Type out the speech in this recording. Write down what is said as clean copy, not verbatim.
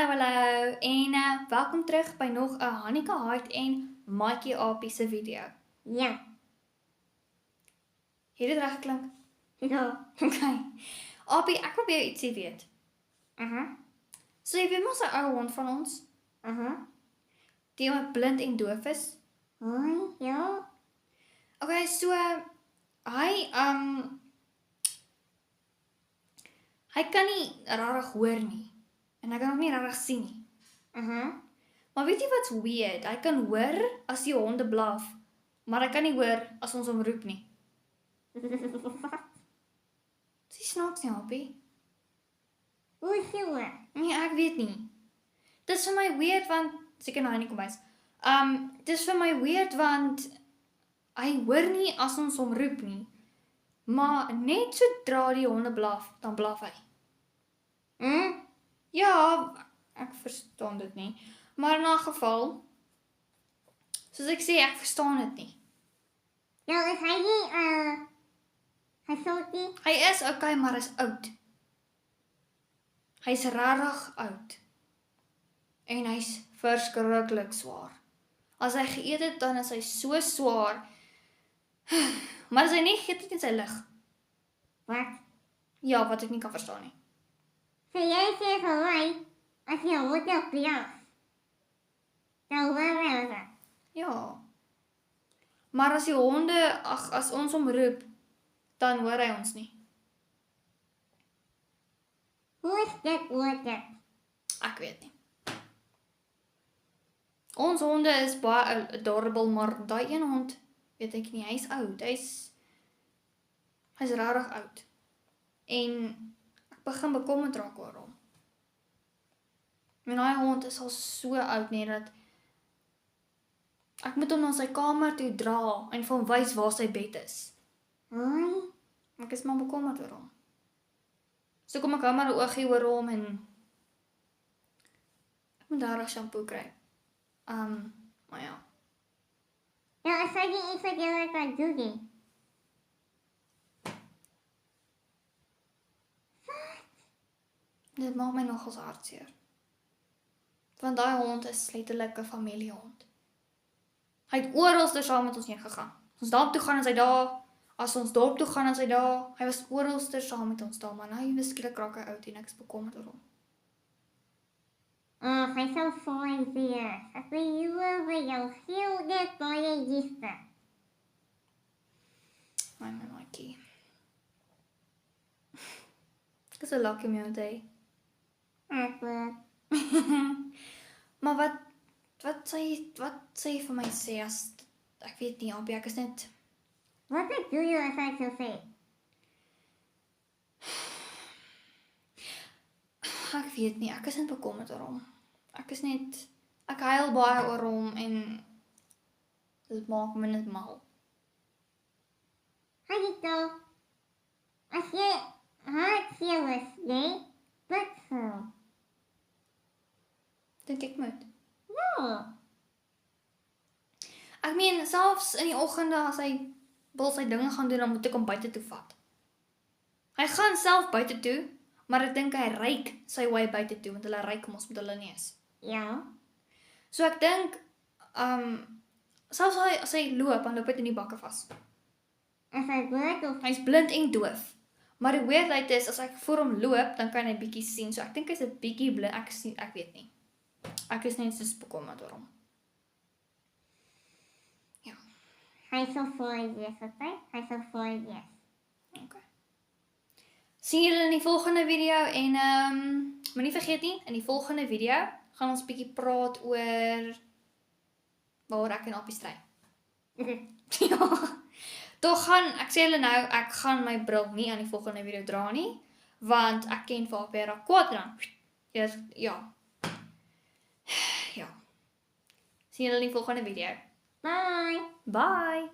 Hallo en welkom terug by nog 'n Hannika Hart en Maatjie Apie se video. Ja. Het dit reg geklink? Ja. Okay. Apie, ek wil by jou ietsie weet. So jy weet mos 'n ou hond van ons, die wat blind en doof is. Hoi, ja. Okay, so hy hy kan nie regtig hoor nie. En hy kan ook nie regtig sien nie. Maar weet jy wat's weird? Hy kan hoor as die honde blaf, maar hy kan nie hoor as ons hom roep nie. Dis snaaks nie, Apie. Hoe so? Nee, ek weet nie. Dis vir my weird want seker nou nie kom bys. Dis vir my weird want hy hoor nie as ons hom roep nie. Maar net sodra die honde blaf, dan blaf hy. Ja, ek verstaan dit nie. Maar in 'n geval, soos ek sê, ek verstaan dit nie. Nou is hy nie, gesond. Hy is okay, maar hy's oud. Hy's regtig oud. En hy's verskriklik swaar. As hy geëet het, dan is hy so swaar. Maar as hy nie geëet het in sy lig. Wat? Ja, wat ek nie kan verstaan nie. So jy sê vir my, as jy hond op blaf, dan hoor hy ons. Ja. Maar as die honde, as ons hom roep, dan hoor hy ons nie. Hoe is dit moontlik? Ek weet nie. Ons honde is baie adorable, maar daai een hond, weet ek nie, hy's oud. Hy's regtig oud. En ek begin bekommerd raak oor hom. En daai hond is al so oud nie dat ek moet hom na sy kamer toe dra en vir hom wys waar sy bed is. Hoi. Ek is maar bekommerd oor hom. So kom ek hou maar 'n oogie oor hom en ek moet daar shampoo kry. Maar ja. Nou is hy nie iets wat jy kan doen nie. Dit maak my nogals hartseer. Want daai hond is letterlik 'n familiehond. Hy het oralste saam met ons heen gegaan. Ons dorp toe gaan is hy daar. As ons dorp toe gaan is hy daar. Hy was oralste saam met ons daar, maar nou beskiklik raak hy oud en ek is bekommerd oor hom. Hy sal fyn wees. Ek wil jou vir jou heel dit baie liefde. My maatjie. Ek is so lucky om jou te hê. Ek wil. Maar wat sê vir my sê as ek weet nie, Apie, ek is net Wat ek doen jy as ek so sê? ek weet nie, ek is net bekommerd oor hom. Ek huil baie oor hom en dit maak my net mal. Hanito, as jy hartseer is, nee, wat so? Dink ek moet. Ja. Ek meen, selfs in die oggende as hy wil sy dinge gaan doen, dan moet ek hom buite toe vat. Hy gaan self buite toe, maar ek dink hy ryk sy way buite toe, want hulle ryk mos met hulle neus. Ja. So ek dink, selfs as hy loop, dan loop hy in die bakke vas. As hy bloot of Hy's blind en doof. Maar die weirdheid is, as ek voor hom loop, dan kan hy bietjie sien. So ek dink hy's 'n bietjie blind, ek weet nie. Ek is net so bekommerd oor hom. Ja, hy sal fyn wees, okay? Hy sal fyn wees. okay. Sien julle in die volgende video en moenie vergeet nie, in die volgende video gaan ons bietjie praat oor waaroor ek en Apie stry. Ja. Tog ek sê julle nou, ek gaan my bril nie aan die volgende video dra nie, want ek ken vir Apie raak kwaad dan. Ja. Ja. Sien julle in die volgende video. Bye. Bye.